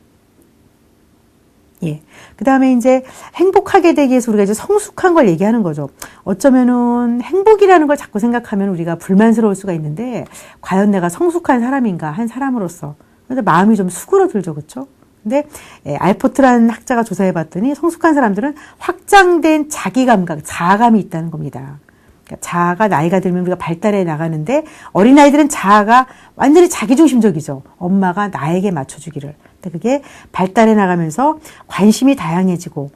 예. 그 다음에 이제 행복하게 되기 위해서 우리가 이제 성숙한 걸 얘기하는 거죠. 어쩌면은 행복이라는 걸 자꾸 생각하면 우리가 불만스러울 수가 있는데, 과연 내가 성숙한 사람인가, 한 사람으로서. 근데 마음이 좀 수그러들죠. 그렇죠? 근데 알포트라는 학자가 조사해 봤더니 성숙한 사람들은 확장된 자기감각, 자아감이 있다는 겁니다. 그러니까 자아가 나이가 들면 우리가 발달해 나가는데, 어린아이들은 자아가 완전히 자기중심적이죠. 엄마가 나에게 맞춰주기를. 근데 그게 발달해 나가면서 관심이 다양해지고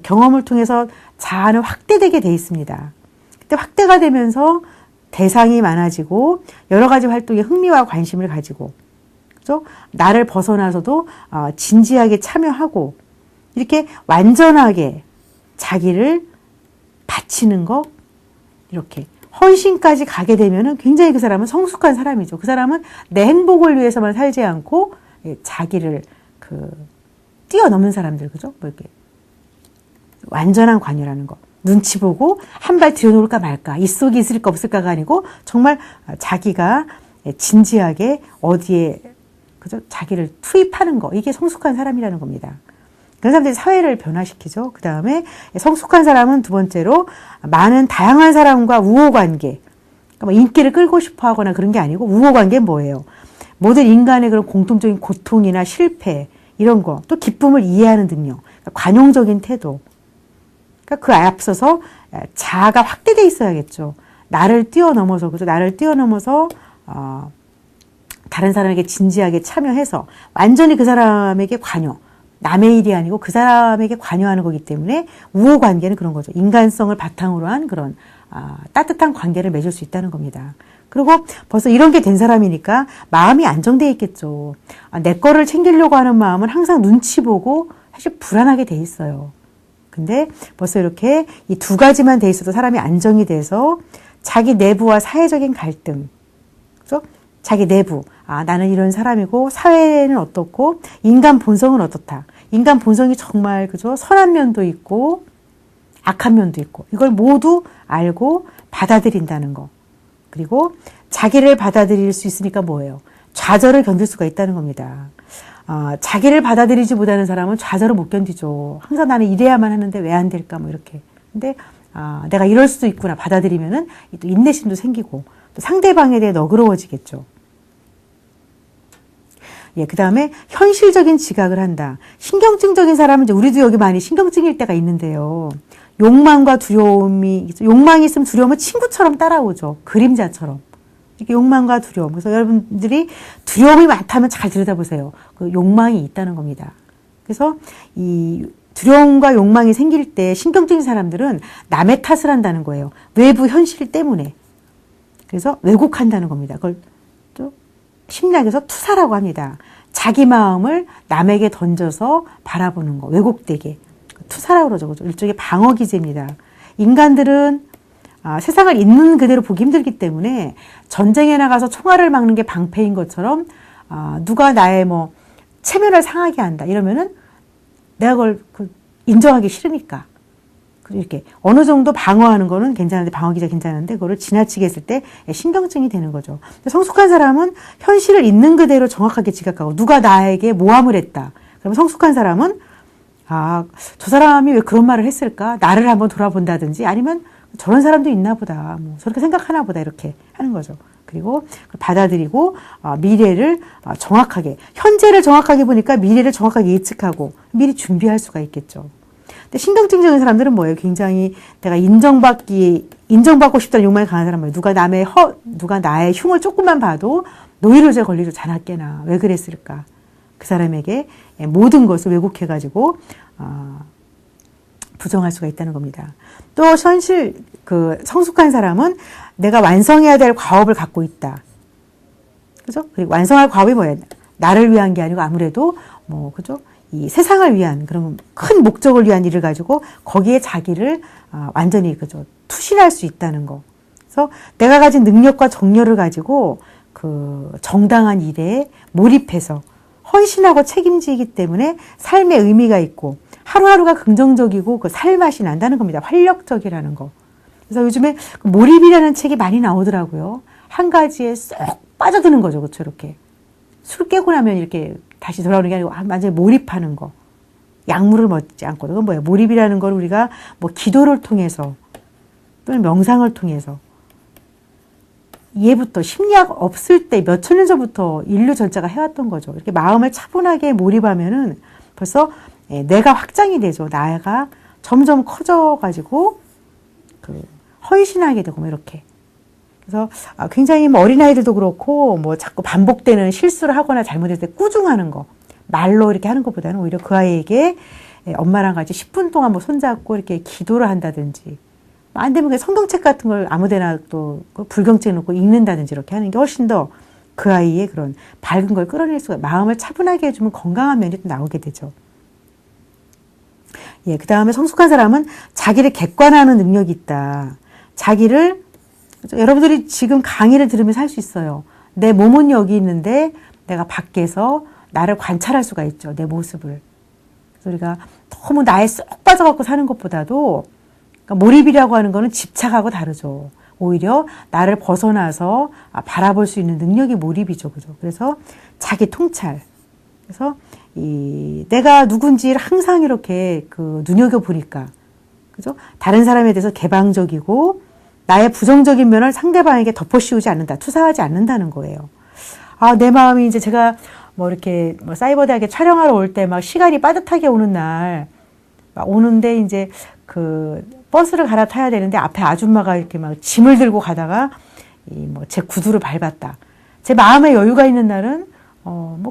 경험을 통해서 자아는 확대되게 돼 있습니다. 그때 확대가 되면서 대상이 많아지고 여러 가지 활동에 흥미와 관심을 가지고, 그죠? 나를 벗어나서도 진지하게 참여하고, 이렇게 완전하게 자기를 바치는 거, 이렇게 헌신까지 가게 되면은 굉장히 그 사람은 성숙한 사람이죠. 그 사람은 내 행복을 위해서만 살지 않고 자기를 뛰어넘는 사람들, 그죠? 뭐 이렇게 완전한 관여라는 거. 눈치 보고 한 발 들여놓을까 말까, 이 속에 있을까 없을까가 아니고 정말 자기가 진지하게 어디에, 그죠? 자기를 투입하는 거. 이게 성숙한 사람이라는 겁니다. 그런 사람들이 사회를 변화시키죠. 그 다음에 성숙한 사람은 두 번째로 많은 다양한 사람과 우호관계, 그러니까 뭐 인기를 끌고 싶어 하거나 그런 게 아니고, 우호관계는 뭐예요? 모든 인간의 그런 공통적인 고통이나 실패, 이런 거, 또 기쁨을 이해하는 능력, 그러니까 관용적인 태도. 그러니까 그 앞서서 자아가 확대돼 있어야겠죠. 나를 뛰어넘어서, 그죠? 나를 뛰어넘어서 다른 사람에게 진지하게 참여해서 완전히 그 사람에게 관여, 남의 일이 아니고 그 사람에게 관여하는 거기 때문에 우호관계는 그런 거죠. 인간성을 바탕으로 한 그런 따뜻한 관계를 맺을 수 있다는 겁니다. 그리고 벌써 이런 게 된 사람이니까 마음이 안정돼 있겠죠. 내 거를 챙기려고 하는 마음은 항상 눈치 보고 사실 불안하게 돼 있어요. 근데 벌써 이렇게 이 두 가지만 돼 있어도 사람이 안정이 돼서 자기 내부와 사회적인 갈등, 그죠? 자기 내부, 나는 이런 사람이고 사회는 어떻고 인간 본성은 어떻다. 인간 본성이 정말 그죠? 선한 면도 있고 악한 면도 있고 이걸 모두 알고 받아들인다는 거. 그리고 자기를 받아들일 수 있으니까 뭐예요? 좌절을 견딜 수가 있다는 겁니다. 자기를 받아들이지 못하는 사람은 좌절을 못 견디죠. 항상 나는 이래야만 하는데 왜 안 될까 뭐 이렇게. 근데 내가 이럴 수도 있구나 받아들이면은 또 인내심도 생기고 또 상대방에 대해 너그러워지겠죠. 예, 그 다음에 현실적인 지각을 한다. 신경증적인 사람은 이제 우리도 여기 많이 신경증일 때가 있는데요. 욕망과 두려움이, 욕망이 있으면 두려움은 친구처럼 따라오죠. 그림자처럼. 이렇게 욕망과 두려움. 그래서 여러분들이 두려움이 많다면 잘 들여다보세요. 그 욕망이 있다는 겁니다. 그래서 이 두려움과 욕망이 생길 때 신경증인 사람들은 남의 탓을 한다는 거예요. 외부 현실 때문에. 그래서 왜곡한다는 겁니다. 그걸 또 심리학에서 투사라고 합니다. 자기 마음을 남에게 던져서 바라보는 거, 왜곡되게. 투사라고 그러죠. 일종의 방어 기제입니다. 인간들은 세상을 있는 그대로 보기 힘들기 때문에 전쟁에 나가서 총알을 막는 게 방패인 것처럼 누가 나의 뭐 체면을 상하게 한다 이러면은 내가 그걸 인정하기 싫으니까 이렇게 어느 정도 방어하는 거는 괜찮은데 방어 기제 괜찮은데 그거를 지나치게 했을 때 신경증이 되는 거죠. 성숙한 사람은 현실을 있는 그대로 정확하게 지각하고 누가 나에게 모함을 했다. 그러면 성숙한 사람은 저 사람이 왜 그런 말을 했을까? 나를 한번 돌아본다든지 아니면 저런 사람도 있나 보다. 뭐 저렇게 생각하나 보다. 이렇게 하는 거죠. 그리고 받아들이고 미래를 정확하게, 현재를 정확하게 보니까 미래를 정확하게 예측하고 미리 준비할 수가 있겠죠. 근데 신경증적인 사람들은 뭐예요? 굉장히 내가 인정받고 싶다는 욕망이 강한 사람이에요. 누가 나의 흉을 조금만 봐도 노이로제 걸리죠. 자나깨나. 왜 그랬을까? 그 사람에게 모든 것을 왜곡해가지고 부정할 수가 있다는 겁니다. 또 현실 성숙한 사람은 내가 완성해야 될 과업을 갖고 있다. 그죠? 그리고 완성할 과업이 뭐예요? 나를 위한 게 아니고 아무래도 그죠? 이 세상을 위한 그런 큰 목적을 위한 일을 가지고 거기에 자기를 완전히 그죠? 투신할 수 있다는 거. 그래서 내가 가진 능력과 정열을 가지고 그 정당한 일에 몰입해서 헌신하고 책임지기 때문에 삶의 의미가 있고 하루하루가 긍정적이고 그 살맛이 난다는 겁니다. 활력적이라는 거. 그래서 요즘에 몰입이라는 책이 많이 나오더라고요. 한 가지에 쏙 빠져드는 거죠. 그렇죠? 이렇게. 술 깨고 나면 이렇게 다시 돌아오는 게 아니고 완전히 몰입하는 거. 약물을 먹지 않고. 그건 뭐예요? 몰입이라는 걸 우리가 뭐 기도를 통해서 또는 명상을 통해서 예부터 심리학 없을 때 몇 천 년 전부터 인류 전체가 해왔던 거죠. 이렇게 마음을 차분하게 몰입하면은 벌써 뇌가 확장이 되죠. 나가 점점 커져가지고 헌신하게 되고 뭐 이렇게. 그래서 굉장히 어린아이들도 그렇고 자꾸 반복되는 실수를 하거나 잘못했을 때 꾸중하는 거. 말로 이렇게 하는 것보다는 오히려 그 아이에게 엄마랑 같이 10분 동안 손잡고 이렇게 기도를 한다든지 안 되면 그냥 성경책 같은 걸 아무데나 또 불경책 놓고 읽는다든지 이렇게 하는 게 훨씬 더 그 아이의 그런 밝은 걸 끌어낼 수가, 마음을 차분하게 해주면 건강한 면이 또 나오게 되죠. 예, 그 다음에 성숙한 사람은 자기를 객관화하는 능력이 있다. 자기를, 여러분들이 지금 강의를 들으면서 할 수 있어요. 내 몸은 여기 있는데 내가 밖에서 나를 관찰할 수가 있죠. 내 모습을. 그래서 우리가 너무 나에 쏙 빠져갖고 사는 것보다도 그러니까 몰입이라고 하는 거는 집착하고 다르죠. 오히려 나를 벗어나서 바라볼 수 있는 능력이 몰입이죠. 그죠? 그래서 자기 통찰. 그래서 내가 누군지를 항상 이렇게 눈여겨보니까. 그죠? 다른 사람에 대해서 개방적이고 나의 부정적인 면을 상대방에게 덮어씌우지 않는다. 투사하지 않는다는 거예요. 내 마음이 이제 제가 이렇게 사이버 대학에 촬영하러 올 때 시간이 빠듯하게 오는 날, 오는데 이제 버스를 갈아타야 되는데 앞에 아줌마가 이렇게 짐을 들고 가다가 제 구두를 밟았다. 제 마음에 여유가 있는 날은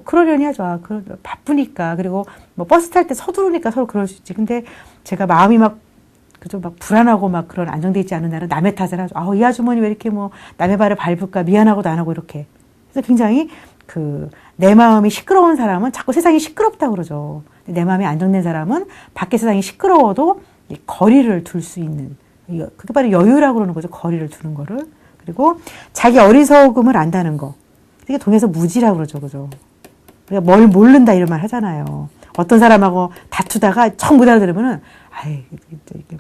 그러려니 하죠. 바쁘니까. 그리고 버스 탈 때 서두르니까 서로 그럴 수 있지. 근데 제가 마음이 그죠? 막 불안하고 막 그런 안정돼 있지 않은 날은 남의 탓을 하죠. 아, 이 아주머니 왜 이렇게 뭐 남의 발을 밟을까 미안하고도 안 하고 이렇게. 그래서 굉장히 내 마음이 시끄러운 사람은 자꾸 세상이 시끄럽다고 그러죠. 내 마음이 안정된 사람은 밖에 세상이 시끄러워도 거리를 둘 수 있는. 그게 바로 여유라고 그러는 거죠. 거리를 두는 거를. 그리고 자기 어리석음을 안다는 거. 이게 동에서 무지라고 그러죠. 그죠? 우리가 뭘 모른다 이런 말 하잖아요. 어떤 사람하고 다투다가 정 못 알아들으면은, 아이, 이게,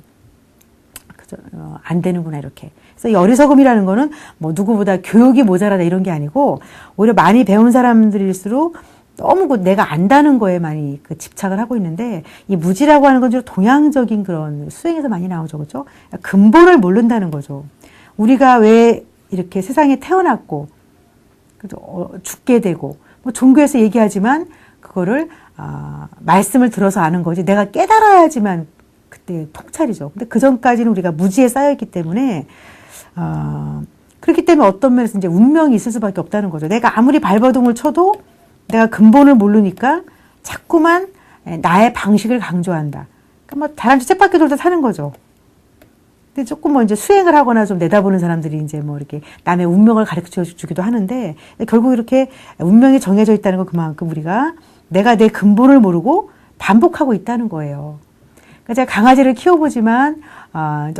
그죠? 안 되는구나, 이렇게. 그래서 이 어리석음이라는 거는 뭐 누구보다 교육이 모자라다 이런 게 아니고, 오히려 많이 배운 사람들일수록 너무 내가 안다는 거에 많이 집착을 하고 있는데, 이 무지라고 하는 건 주로 동양적인 그런 수행에서 많이 나오죠. 그죠? 근본을 모른다는 거죠. 우리가 왜 이렇게 세상에 태어났고, 그죠? 죽게 되고, 뭐 종교에서 얘기하지만, 그거를, 말씀을 들어서 아는 거지. 내가 깨달아야지만 그때 통찰이죠. 근데 그 전까지는 우리가 무지에 쌓여있기 때문에, 그렇기 때문에 어떤 면에서 이제 운명이 있을 수밖에 없다는 거죠. 내가 아무리 발버둥을 쳐도 내가 근본을 모르니까 자꾸만 나의 방식을 강조한다. 그러니까 뭐 다람쥐 쳇바퀴 돌다 사는 거죠. 근데 조금 뭐 이제 수행을 하거나 좀 내다보는 사람들이 이제 뭐 이렇게 남의 운명을 가르쳐 주기도 하는데 결국 이렇게 운명이 정해져 있다는 건 그만큼 우리가 내가 내 근본을 모르고 반복하고 있다는 거예요. 그러니까 제가 강아지를 키워보지만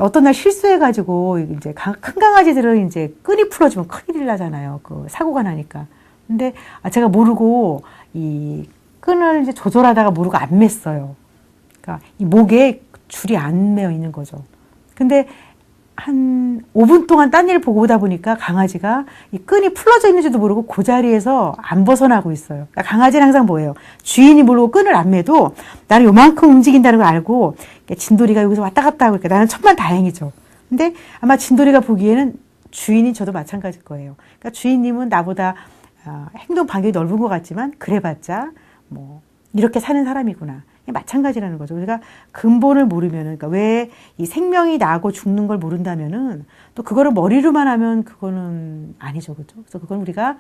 어떤 날 실수해가지고 이제 큰 강아지들은 이제 끈이 풀어지면 큰일 나잖아요. 사고가 나니까. 근데 제가 모르고 이 끈을 이제 조절하다가 모르고 안 맸어요. 그러니까 이 목에 줄이 안 매어 있는 거죠. 근데 한 5분 동안 딴 일 보고 오다 보니까 강아지가 이 끈이 풀어져 있는지도 모르고 그 자리에서 안 벗어나고 있어요. 그러니까 강아지는 항상 뭐예요? 주인이 모르고 끈을 안 매도 나는 요만큼 움직인다는 걸 알고 진돌이가 여기서 왔다 갔다 하고 나는 천만다행이죠. 근데 아마 진돌이가 보기에는 주인이 저도 마찬가지일 거예요. 그러니까 주인님은 나보다 행동 반경이 넓은 것 같지만 그래봤자 뭐 이렇게 사는 사람이구나. 마찬가지라는 거죠. 우리가 근본을 모르면은, 그러니까 왜 이 생명이 나고 죽는 걸 모른다면은 또 그거를 머리로만 하면 그거는 아니죠. 그죠? 그래서 그건 우리가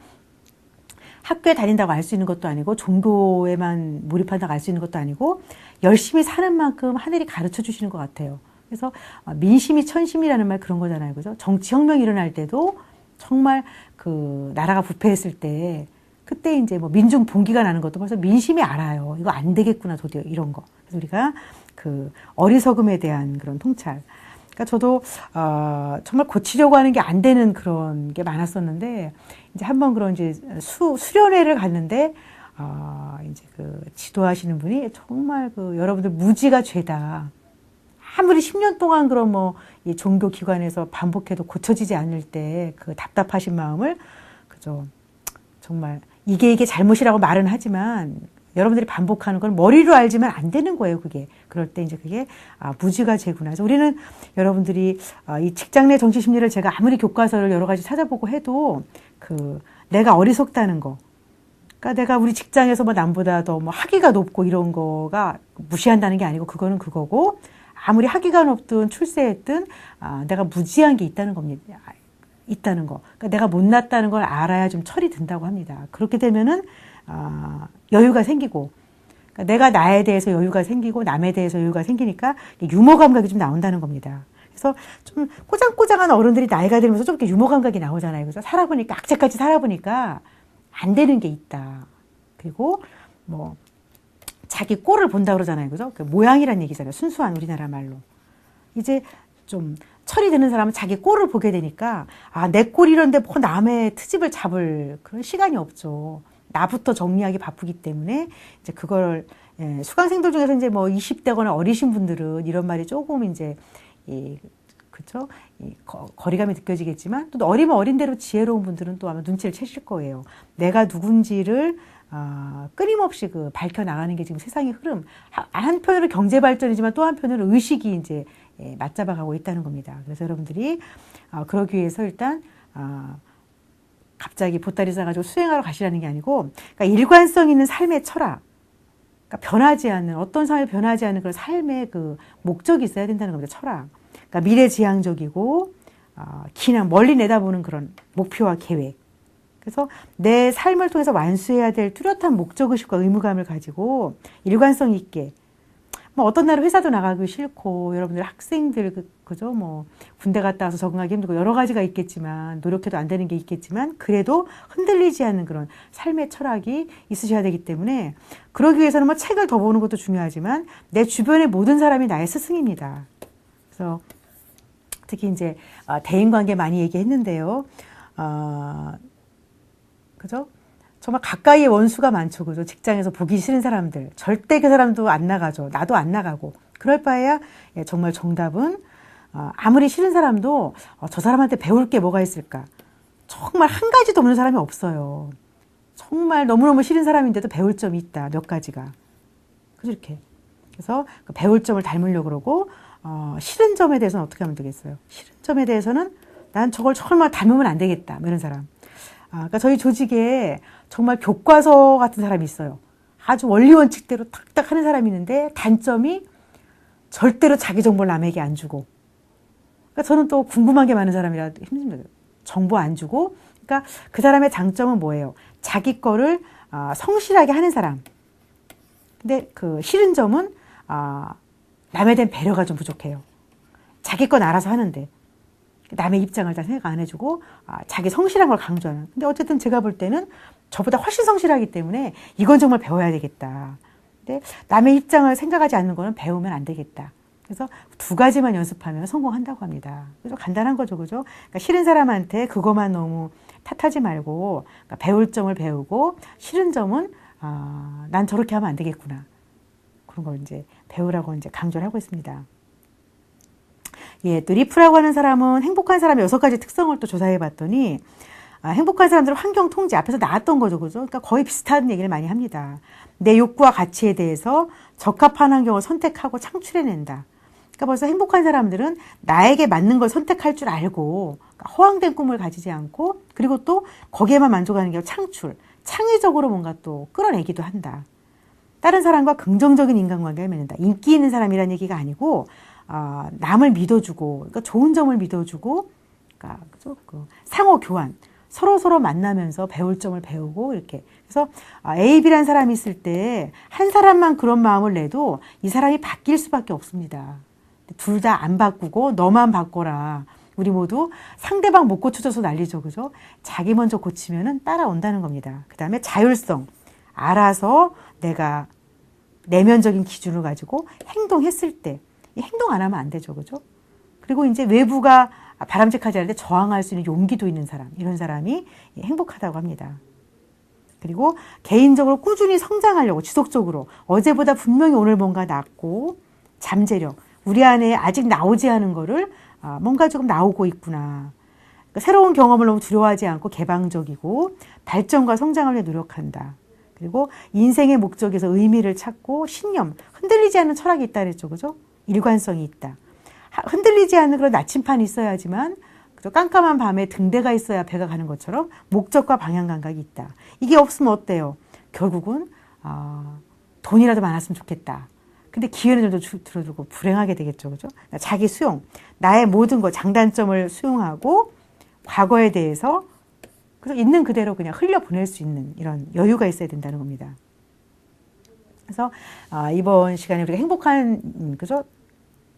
학교에 다닌다고 알 수 있는 것도 아니고 종교에만 몰입한다고 알 수 있는 것도 아니고 열심히 사는 만큼 하늘이 가르쳐 주시는 것 같아요. 그래서 민심이 천심이라는 말 그런 거잖아요. 그죠? 정치혁명이 일어날 때도 정말 나라가 부패했을 때 그때 이제 뭐 민중 봉기가 나는 것도 벌써 민심이 알아요. 이거 안 되겠구나, 도대체 이런 거. 그래서 우리가 어리석음에 대한 그런 통찰. 그러니까 저도 정말 고치려고 하는 게 안 되는 그런 게 많았었는데 이제 한번 그런 이제 수련회를 갔는데 이제 지도하시는 분이 정말 여러분들 무지가 죄다. 아무리 10년 동안 그런 이 종교 기관에서 반복해도 고쳐지지 않을 때 답답하신 마음을 그죠. 정말 이게 잘못이라고 말은 하지만 여러분들이 반복하는 건 머리로 알지만 안 되는 거예요, 그게. 그럴 때 이제 그게 무지가 죄구나. 그래서 우리는 여러분들이 이 직장 내 정치 심리를 제가 아무리 교과서를 여러 가지 찾아보고 해도 내가 어리석다는 거. 그러니까 내가 우리 직장에서 남보다 더 학위가 높고 이런 거가 무시한다는 게 아니고 그거는 그거고 아무리 학위가 높든 출세했든 내가 무지한 게 있다는 겁니다. 있다는 거. 그러니까 내가 못났다는 걸 알아야 좀 철이 든다고 합니다. 그렇게 되면은 여유가 생기고 그러니까 내가 나에 대해서 여유가 생기고 남에 대해서 여유가 생기니까 유머 감각이 좀 나온다는 겁니다. 그래서 좀 꼬장꼬장한 어른들이 나이가 들면서 좀 이렇게 유머 감각이 나오잖아요. 그래서 살아보니까 악재까지 살아보니까 안 되는 게 있다. 그리고 자기 꼴을 본다 그러잖아요. 그죠? 모양이란 얘기잖아요. 순수한 우리나라 말로. 이제 좀 철이 드는 사람은 자기 꼴을 보게 되니까 내 꼴이 이런데 남의 트집을 잡을 그런 시간이 없죠. 나부터 정리하기 바쁘기 때문에 이제 그걸 수강생들 중에서 이제 20대거나 어리신 분들은 이런 말이 조금 이제 그렇죠? 거리감이 느껴지겠지만 또 어리면 어린 대로 지혜로운 분들은 또 아마 눈치를 채실 거예요. 내가 누군지를 끊임없이 밝혀 나가는 게 지금 세상의 흐름. 한편으로 경제 발전이지만 또 한편으로 의식이 이제 맞잡아가고 있다는 겁니다. 그래서 여러분들이 그러기 위해서 일단 갑자기 보따리 싸가지고 수행하러 가시라는 게 아니고 그러니까 일관성 있는 삶의 철학, 그러니까 변하지 않는 어떤 삶에 변하지 않는 그런 삶의 목적이 있어야 된다는 겁니다. 철학. 그러니까 미래지향적이고 기나 멀리 내다보는 그런 목표와 계획. 그래서 내 삶을 통해서 완수해야 될 뚜렷한 목적의식과 의무감을 가지고 일관성 있게 뭐 어떤 날은 회사도 나가기 싫고, 여러분들 학생들, 그죠? 뭐, 군대 갔다 와서 적응하기 힘들고, 여러 가지가 있겠지만, 노력해도 안 되는 게 있겠지만, 그래도 흔들리지 않는 그런 삶의 철학이 있으셔야 되기 때문에, 그러기 위해서는 뭐 책을 더 보는 것도 중요하지만, 내 주변의 모든 사람이 나의 스승입니다. 그래서, 특히 이제, 대인관계 많이 얘기했는데요. 그죠? 정말 가까이에 원수가 많죠. 그죠? 직장에서 보기 싫은 사람들. 절대 그 사람도 안 나가죠. 나도 안 나가고. 그럴 바에야 정말 정답은 아무리 싫은 사람도 저 사람한테 배울 게 뭐가 있을까? 정말 한 가지도 없는 사람이 없어요. 정말 너무너무 싫은 사람인데도 배울 점이 있다. 몇 가지가. 그죠? 이렇게. 그래서 그 배울 점을 닮으려고 그러고 싫은 점에 대해서는 어떻게 하면 되겠어요? 싫은 점에 대해서는 난 저걸 정말 닮으면 안 되겠다. 뭐 이런 사람. 그러니까 저희 조직에 정말 교과서 같은 사람이 있어요. 아주 원리 원칙대로 탁탁 하는 사람이 있는데 단점이 절대로 자기 정보를 남에게 안 주고. 그러니까 저는 또 궁금한 게 많은 사람이라 힘듭니다. 정보 안 주고. 그러니까 그 사람의 장점은 뭐예요? 자기 거를 성실하게 하는 사람. 근데 그 싫은 점은 남에 대한 배려가 좀 부족해요. 자기 건 알아서 하는데. 남의 입장을 다 생각 안 해주고 자기 성실한 걸 강조하는. 근데 어쨌든 제가 볼 때는 저보다 훨씬 성실하기 때문에 이건 정말 배워야 되겠다. 근데 남의 입장을 생각하지 않는 거는 배우면 안 되겠다. 그래서 두 가지만 연습하면 성공한다고 합니다. 그래서 간단한 거죠, 그죠? 그러니까 싫은 사람한테 그것만 너무 탓하지 말고 그러니까 배울 점을 배우고 싫은 점은 난 저렇게 하면 안 되겠구나. 그런 걸 이제 배우라고 이제 강조를 하고 있습니다. 예, 또 리프라고 하는 사람은 행복한 사람의 6가지 특성을 또 조사해 봤더니 행복한 사람들은 환경 통제 앞에서 나왔던 거죠. 그죠? 그러니까 거의 비슷한 얘기를 많이 합니다. 내 욕구와 가치에 대해서 적합한 환경을 선택하고 창출해낸다. 그러니까 벌써 행복한 사람들은 나에게 맞는 걸 선택할 줄 알고 그러니까 허황된 꿈을 가지지 않고 그리고 또 거기에만 만족하는 게 창출, 창의적으로 뭔가 또 끌어내기도 한다. 다른 사람과 긍정적인 인간관계를 맺는다. 인기 있는 사람이라는 얘기가 아니고 남을 믿어주고, 그러니까 좋은 점을 믿어주고, 그러니까 그 상호 교환, 서로 만나면서 배울 점을 배우고 이렇게. 그래서 A, B라는 사람이 있을 때 한 사람만 그런 마음을 내도 이 사람이 바뀔 수밖에 없습니다. 둘 다 안 바꾸고 너만 바꿔라. 우리 모두 상대방 못 고쳐줘서 난리죠, 그죠? 자기 먼저 고치면은 따라온다는 겁니다. 그 다음에 자율성, 알아서 내가 내면적인 기준을 가지고 행동했을 때. 행동 안 하면 안 되죠. 그죠? 그리고 이제 외부가 바람직하지 않을 때 저항할 수 있는 용기도 있는 사람. 이런 사람이 행복하다고 합니다. 그리고 개인적으로 꾸준히 성장하려고 지속적으로 어제보다 분명히 오늘 뭔가 낫고 잠재력. 우리 안에 아직 나오지 않은 거를 뭔가 조금 나오고 있구나. 그러니까 새로운 경험을 너무 두려워하지 않고 개방적이고 발전과 성장을 위해 노력한다. 그리고 인생의 목적에서 의미를 찾고 신념, 흔들리지 않는 철학이 있다 그랬죠. 그죠? 일관성이 있다. 흔들리지 않는 그런 나침판이 있어야지만 깜깜한 밤에 등대가 있어야 배가 가는 것처럼 목적과 방향 감각이 있다. 이게 없으면 어때요? 결국은 돈이라도 많았으면 좋겠다. 근데 기회는 좀 줄어들고 불행하게 되겠죠. 그죠? 자기 수용, 나의 모든 것, 장단점을 수용하고 과거에 대해서 그래서 있는 그대로 그냥 흘려보낼 수 있는 이런 여유가 있어야 된다는 겁니다. 그래서 이번 시간에 우리가 행복한 그죠?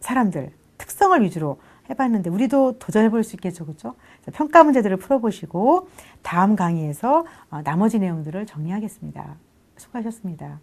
사람들 특성을 위주로 해봤는데 우리도 도전해볼 수 있겠죠, 그렇죠? 평가 문제들을 풀어보시고 다음 강의에서 나머지 내용들을 정리하겠습니다. 수고하셨습니다.